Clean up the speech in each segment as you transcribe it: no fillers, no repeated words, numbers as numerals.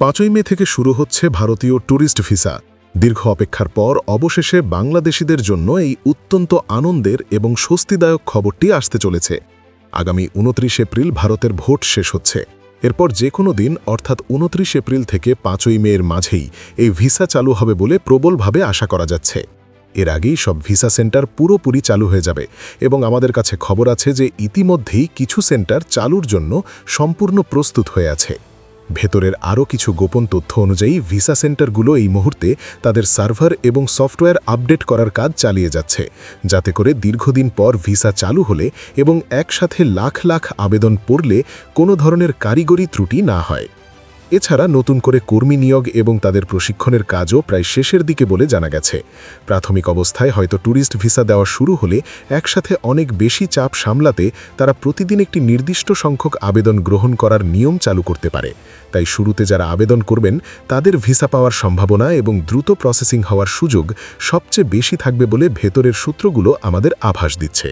5ই মে থেকে শুরু হচ্ছে ভারতীয় ট্যুরিস্ট ভিসা। দীর্ঘ অপেক্ষার পর অবশেষে বাংলাদেশিদের জন্য এই অত্যন্ত আনন্দের এবং স্বস্তিদায়ক খবরটি আসতে চলেছে। আগামী 29 এপ্রিল ভারতের ভোট শেষ হচ্ছে। এরপর যে কোনো দিন অর্থাৎ 29 এপ্রিল থেকে 5ই মের মাঝেই এই ভিসা চালু হবে বলে প্রবলভাবে আশা করা যাচ্ছে। এর আগেই সব ভিসা সেন্টার পুরোপুরি চালু হয়ে যাবে এবং আমাদের কাছে খবর আছে যে ইতিমধ্যেই কিছু সেন্টার চালুর জন্য সম্পূর্ণ প্রস্তুত হয়ে আছে। ভেতরের আরও কিছু গোপন তথ্য অনুযায়ী ভিসা সেন্টারগুলো এই মুহূর্তে তাদের সার্ভার এবং সফটওয়্যার আপডেট করার কাজ চালিয়ে যাচ্ছে, যাতে করে দীর্ঘদিন পর ভিসা চালু হলে এবং একসাথে লাখ লাখ আবেদন পড়লে কোনো ধরনের কারিগরি ত্রুটি না হয়। এছাড়া নতুন করে কর্মী নিয়োগ এবং তাদের প্রশিক্ষণের কাজও প্রায় শেষের দিকে বলে জানা গেছে। প্রাথমিক অবস্থায় হয়তো ট্যুরিস্ট ভিসা দেওয়া শুরু হলে একসাথে অনেক বেশি চাপ সামলাতে তারা প্রতিদিন একটি নির্দিষ্ট সংখ্যক আবেদন গ্রহণ করার নিয়ম চালু করতে পারে। তাই শুরুতে যারা আবেদন করবেন তাদের ভিসা পাওয়ার সম্ভাবনা এবং দ্রুত প্রসেসিং হওয়ার সুযোগ সবচেয়ে বেশি থাকবে বলে ভেতরের সূত্রগুলো আমাদের আভাস দিচ্ছে।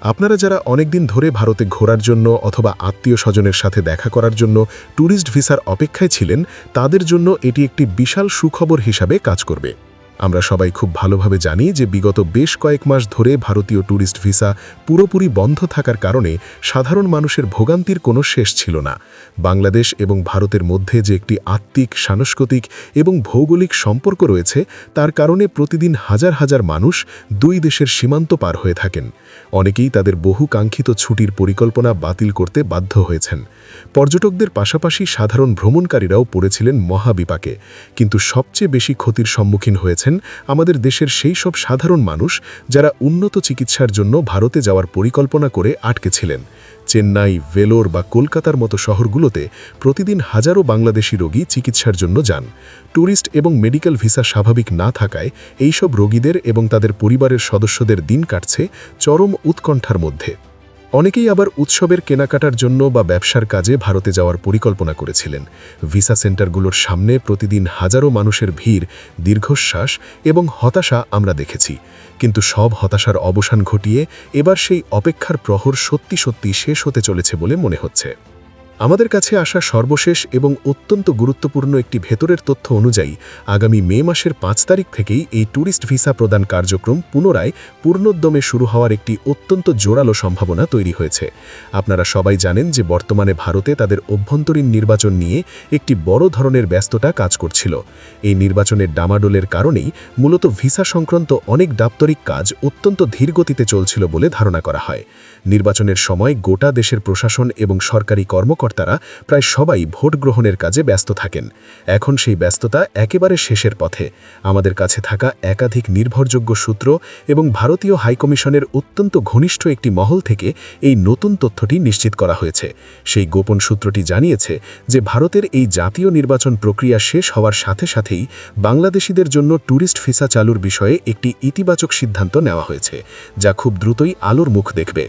আপনারা যারা অনেকদিন ধরে ভারতে ঘোরার জন্য অথবা আত্মীয় স্বজনের সাথে দেখা করার জন্য ট্যুরিস্ট ভিসার অপেক্ষায় ছিলেন, তাদের জন্য এটি একটি বিশাল সুখবর হিসাবে কাজ করবে। আমরা সবাই খুব ভালোভাবে জানি যে বিগত বেশ কয়েক মাস ধরে ভারতীয় ট্যুরিস্ট ভিসা পুরোপুরি বন্ধ থাকার কারণে সাধারণ মানুষের ভোগান্তির কোনো শেষ ছিল না। বাংলাদেশ এবং ভারতের মধ্যে যে একটি আত্মিক, সাংস্কৃতিক এবং ভৌগোলিক সম্পর্ক রয়েছে, তার কারণে প্রতিদিন হাজার হাজার মানুষ দুই দেশের সীমান্ত পার হয়ে থাকেন। অনেকেই তাদের বহু কাঙ্ক্ষিত ছুটির পরিকল্পনা বাতিল করতে বাধ্য হয়েছেন। পর্যটকদের পাশাপাশি সাধারণ ভ্রমণকারীরাও পড়েছিলেন মহাবিপাকে, কিন্তু সবচেয়ে বেশি ক্ষতির সম্মুখীন হয়েছেন আমাদের দেশের সেই সব সাধারণ মানুষ যারা উন্নত চিকিৎসার জন্য ভারতে যাওয়ার পরিকল্পনা করে আটকে ছিলেন। চেন্নাই, ভেলোর বা কলকাতার মতো শহরগুলোতে প্রতিদিন হাজারো বাংলাদেশি রোগী চিকিৎসার জন্য যান। ট্যুরিস্ট এবং মেডিকেল ভিসা স্বাভাবিক না থাকায় এইসব রোগীদের এবং তাদের পরিবারের সদস্যদের দিন কাটছে চরম উৎকণ্ঠার মধ্যে। অনেকেই আবার উৎসবের কেনাকাটার জন্য বা ব্যবসার কাজে ভারতে যাওয়ার পরিকল্পনা করেছিলেন। ভিসা সেন্টারগুলোর সামনে প্রতিদিন হাজারো মানুষের ভিড়, দীর্ঘশ্বাস এবং হতাশা আমরা দেখেছি। কিন্তু সব হতাশার অবসান ঘটিয়ে এবার সেই অপেক্ষার প্রহর সত্যি সত্যি শেষ হতে চলেছে বলে মনে হচ্ছে। আমাদের কাছে আসা সর্বশেষ এবং অত্যন্ত গুরুত্বপূর্ণ একটি ভেতরের তথ্য অনুযায়ী আগামী মে মাসের 5 তারিখ থেকেই এই ট্যুরিস্ট ভিসা প্রদান কার্যক্রম পুনরায় পূর্ণোদ্যমে শুরু হওয়ার একটি অত্যন্ত জোরালো সম্ভাবনা তৈরি হয়েছে। আপনারা সবাই জানেন যে বর্তমানে ভারতে তাদের অভ্যন্তরীণ নির্বাচন নিয়ে একটি বড় ধরনের ব্যস্ততা কাজ করছিল। এই নির্বাচনের ডামাডোলের কারণেই মূলত ভিসা সংক্রান্ত অনেক দাপ্তরিক কাজ অত্যন্ত ধীরগতিতে চলছিল বলে ধারণা করা হয়। নির্বাচনের সময় গোটা দেশের প্রশাসন এবং সরকারি কর্মকর্তারা প্রায় সবাই ভোট গ্রহণের কাজে ব্যস্ত থাকেন। এখন সেই ব্যস্ততা একেবারে শেষের পথে। আমাদের কাছে থাকা একাধিক নির্ভরযোগ্য সূত্র এবং ভারতীয় হাইকমিশনের অত্যন্ত ঘনিষ্ঠ একটি মহল থেকে এই নতুন তথ্যটি নিশ্চিত করা হয়েছে। সেই গোপন সূত্রটি জানিয়েছে যে ভারতের এই জাতীয় নির্বাচন প্রক্রিয়া শেষ হওয়ার সাথে সাথেই বাংলাদেশিদের জন্য ট্যুরিস্ট ভিসা চালুর বিষয়ে একটি ইতিবাচক সিদ্ধান্ত নেওয়া হয়েছে, যা খুব দ্রুতই আলোর মুখ দেখবে।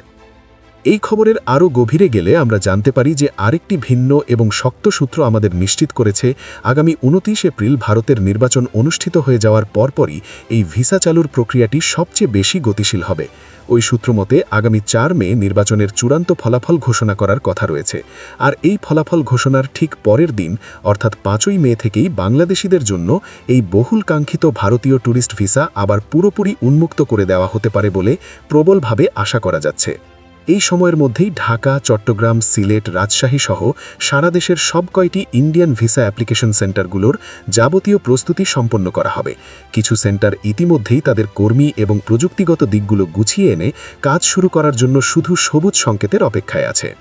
এই খবরের আরও গভীরে গেলে আমরা জানতে পারি যে আরেকটি ভিন্ন এবং শক্ত সূত্র আমাদের নিশ্চিত করেছে আগামী 29 এপ্রিল ভারতের নির্বাচন অনুষ্ঠিত হয়ে যাওয়ার পরপরই এই ভিসা চালুর প্রক্রিয়াটি সবচেয়ে বেশি গতিশীল হবে। ওই সূত্র মতে আগামী 4 মে নির্বাচনের চূড়ান্ত ফলাফল ঘোষণা করার কথা রয়েছে, আর এই ফলাফল ঘোষণার ঠিক পরের দিন অর্থাৎ 5ই মে থেকেই বাংলাদেশিদের জন্য এই বহুল কাঙ্ক্ষিত ভারতীয় ট্যুরিস্ট ভিসা আবার পুরোপুরি উন্মুক্ত করে দেওয়া হতে পারে বলে প্রবলভাবে আশা করা যাচ্ছে। এই সময়ের মধ্যেই ঢাকা, চট্টগ্রাম, সিলেট, রাজশাহী সহ সারা দেশের সব কয়টি ইন্ডিয়ান ভিসা অ্যাপ্লিকেশন সেন্টারগুলোর যাবতীয় প্রস্তুতি সম্পন্ন করা হবে। কিছু সেন্টার ইতিমধ্যেই তাদের কর্মী এবং প্রযুক্তিগত দিকগুলো গুছিয়ে এনে কাজ শুরু করার জন্য শুধু সবুজ সংকেতের অপেক্ষায় আছে।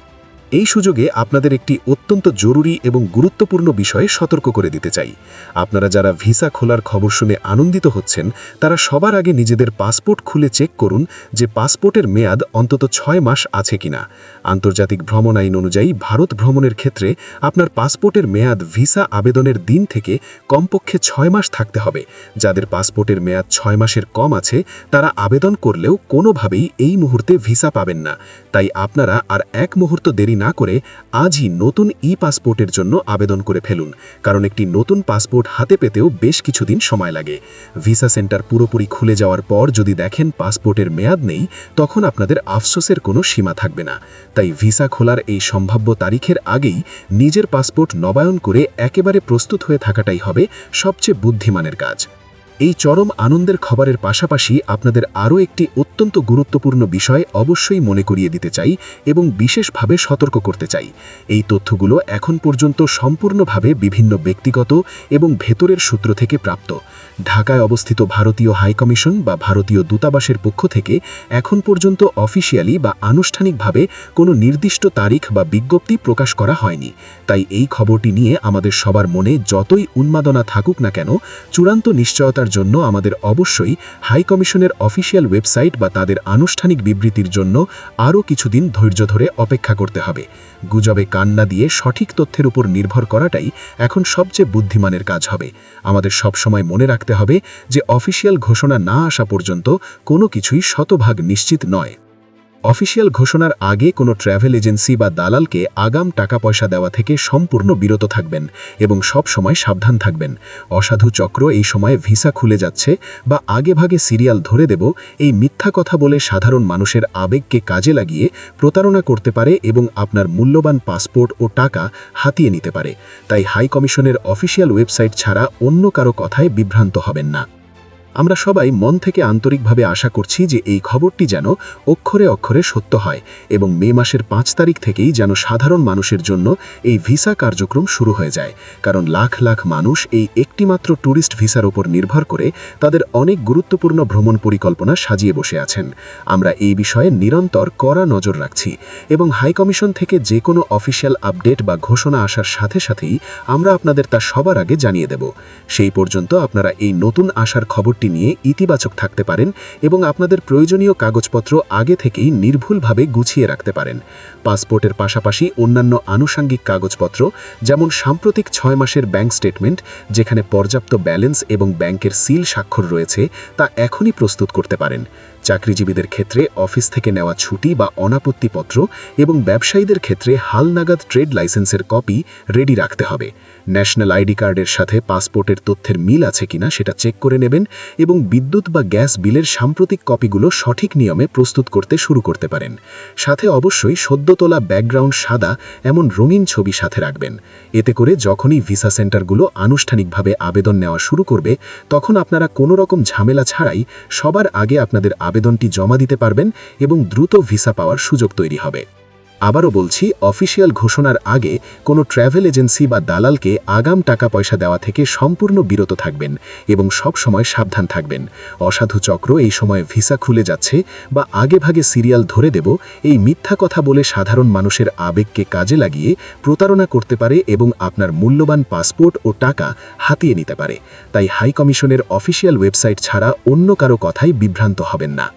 এই সুযোগে আপনাদের একটি অত্যন্ত জরুরি এবং গুরুত্বপূর্ণ বিষয়ে সতর্ক করে দিতে চাই। আপনারা যারা ভিসা খোলার খবর শুনে আনন্দিত হচ্ছেন, তারা সবার আগে নিজেদের পাসপোর্ট খুলে চেক করুন যে পাসপোর্টের মেয়াদ অন্তত 6 মাস আছে কিনা। আন্তর্জাতিক ভ্রমণ আইন অনুযায়ী ভারত ভ্রমণের ক্ষেত্রে আপনার পাসপোর্টের মেয়াদ ভিসা আবেদনের দিন থেকে কমপক্ষে 6 মাস থাকতে হবে। যাদের পাসপোর্টের মেয়াদ 6 মাসের কম আছে, তারা আবেদন করলেও কোনোভাবেই এই মুহূর্তে ভিসা পাবেন না। তাই আপনারা আর এক মুহূর্ত দেরি না করে আজই নতুন পাসপোর্টের জন্য আবেদন করে ফেলুন, কারণ একটি নতুন পাসপোর্ট হাতে পেতেও বেশ কিছুদিন সময় লাগে। ভিসা সেন্টার পুরোপুরি খুলে যাওয়ার পর যদি দেখেন পাসপোর্টের মেয়াদ নেই, তখন আপনাদের আফসোসের কোনো সীমা থাকবে না। তাই ভিসা খোলার এই সম্ভাব্য তারিখের আগেই নিজের পাসপোর্ট নবায়ন করে একেবারে প্রস্তুত হয়ে থাকাটাই হবে সবচেয়ে বুদ্ধিমানের কাজ। এই চরম আনন্দের খবরের পাশাপাশি আপনাদের আরও একটি অত্যন্ত গুরুত্বপূর্ণ বিষয় অবশ্যই মনে করিয়ে দিতে চাই এবং বিশেষভাবে সতর্ক করতে চাই। এই তথ্যগুলো এখন পর্যন্ত সম্পূর্ণভাবে বিভিন্ন ব্যক্তিগত এবং ভেতরের সূত্র থেকে প্রাপ্ত। ঢাকায় অবস্থিত ভারতীয় হাইকমিশন বা ভারতীয় দূতাবাসের পক্ষ থেকে এখন পর্যন্ত অফিসিয়ালি বা আনুষ্ঠানিকভাবে কোনো নির্দিষ্ট তারিখ বা বিজ্ঞপ্তি প্রকাশ করা হয়নি। তাই এই খবরটি নিয়ে আমাদের সবার মনে যতই উন্মাদনা থাকুক না কেন, চূড়ান্ত নিশ্চয়তার জন্য আমাদের অবশ্যই হাইকমিশনের অফিসিয়াল ওয়েবসাইট বা তাদের আনুষ্ঠানিক বিবৃতির জন্য আরও কিছুদিন ধৈর্য ধরে অপেক্ষা করতে হবে। গুজবে কান না দিয়ে সঠিক তথ্যের উপর নির্ভর করাটাই এখন সবচেয়ে বুদ্ধিমানের কাজ হবে। আমাদের সবসময় মনে রাখতে হবে যে অফিসিয়াল ঘোষণা না আসা পর্যন্ত কোনো কিছুই শতভাগ নিশ্চিত নয়। অফিসিয়াল ঘোষণার আগে কোনো ট্রাভেল এজেন্সি বা দালালকে আগাম টাকা পয়সা দেওয়া থেকে সম্পূর্ণ বিরত থাকবেন এবং সব সময় সাবধান থাকবেন। অসাধু চক্র এই সময়ে ভিসা খুলে যাচ্ছে বা আগেভাগে সিরিয়াল ধরে দেব এই মিথ্যা কথা বলে সাধারণ মানুষের আবেগকে কাজে লাগিয়ে প্রতারণা করতে পারে এবং আপনার মূল্যবান পাসপোর্ট ও টাকা হাতিয়ে নিতে পারে। তাই হাই কমিশনের অফিসিয়াল ওয়েবসাইট ছাড়া অন্য কারো কথায় বিভ্রান্ত হবেন না। আমরা সবাই মন থেকে আন্তরিকভাবে আশা করছি যে এই খবরটি যেন অক্ষরে অক্ষরে সত্য হয় এবং মে মাসের 5 তারিখ থেকেই যেন সাধারণ মানুষের জন্য এই ভিসা কার্যক্রম শুরু হয়ে যায়, কারণ লাখ লাখ মানুষ এই একটিমাত্র ট্যুরিস্ট ভিসার ওপর নির্ভর করে তাদের অনেক গুরুত্বপূর্ণ ভ্রমণ পরিকল্পনা সাজিয়ে বসে আছেন। আমরা এই বিষয়ে নিরন্তর কড়া নজর রাখছি এবং হাইকমিশন থেকে যে কোনো অফিসিয়াল আপডেট বা ঘোষণা আসার সাথে সাথেই আমরা আপনাদের তা সবার আগে জানিয়ে দেব। সেই পর্যন্ত আপনারা এই নতুন আসার খবর নিয়ে ইতিবাচক থাকতে পারেন এবং আপনাদের প্রয়োজনীয় কাগজপত্র আগে থেকেই নির্ভুলভাবে গুছিয়ে রাখতে পারেন। পাসপোর্টের পাশাপাশি অন্যান্য আনুষঙ্গিক কাগজপত্র যেমন সাম্প্রতিক 6 মাসের ব্যাংক স্টেটমেন্ট, যেখানে পর্যাপ্ত ব্যালেন্স এবং ব্যাংকের সিল স্বাক্ষর রয়েছে, তা এখনই প্রস্তুত করতে পারেন। চাকরিজীবীদের ক্ষেত্রে অফিস থেকে নেওয়া ছুটি বা অনাপত্তিপত্র এবং ব্যবসায়ীদের ক্ষেত্রে হালনাগাদ ট্রেড লাইসেন্সের কপি রেডি রাখতে হবে। ন্যাশনাল আইডি কার্ডের সাথে পাসপোর্টের তথ্যের মিল আছে কিনা সেটা চেক করে নেবেন এবং বিদ্যুৎ বা গ্যাস বিলের সাম্প্রতিক কপিগুলো সঠিক নিয়মে প্রস্তুত করতে শুরু করতে পারেন। সাথে অবশ্যই সদ্য তোলা ব্যাকগ্রাউন্ড সাদা এমন রঙিন ছবি সাথে রাখবেন। এতে করে যখনই ভিসা সেন্টারগুলো আনুষ্ঠানিকভাবে আবেদন নেওয়া শুরু করবে, তখন আপনারা কোনো রকম ঝামেলা ছাড়াই সবার আগে আপনাদের আবেদনটি জমা দিতে পারবেন এবং দ্রুত ভিসা পাওয়ার সুযোগ তৈরি হবে। আবারও বলছি, অফিসিয়াল ঘোষণার আগে কোনো ট্রাভেল এজেন্সি বা দালালকে আগাম টাকা পয়সা দেওয়া থেকে সম্পূর্ণ বিরত থাকবেন এবং সব সময় সাবধান থাকবেন। অসাধু চক্র এই সময় ভিসা খুলে যাচ্ছে বা আগেভাগে সিরিয়াল ধরে দেব এই মিথ্যা কথা বলে সাধারণ মানুষের আবেগকে কাজে লাগিয়ে প্রতারণা করতে পারে এবং আপনার মূল্যবান পাসপোর্ট ও টাকা হাতিয়ে নিতে পারে। তাই হাই কমিশনের অফিসিয়াল ওয়েবসাইট ছাড়া অন্য কারো কথায় বিভ্রান্ত হবেন না।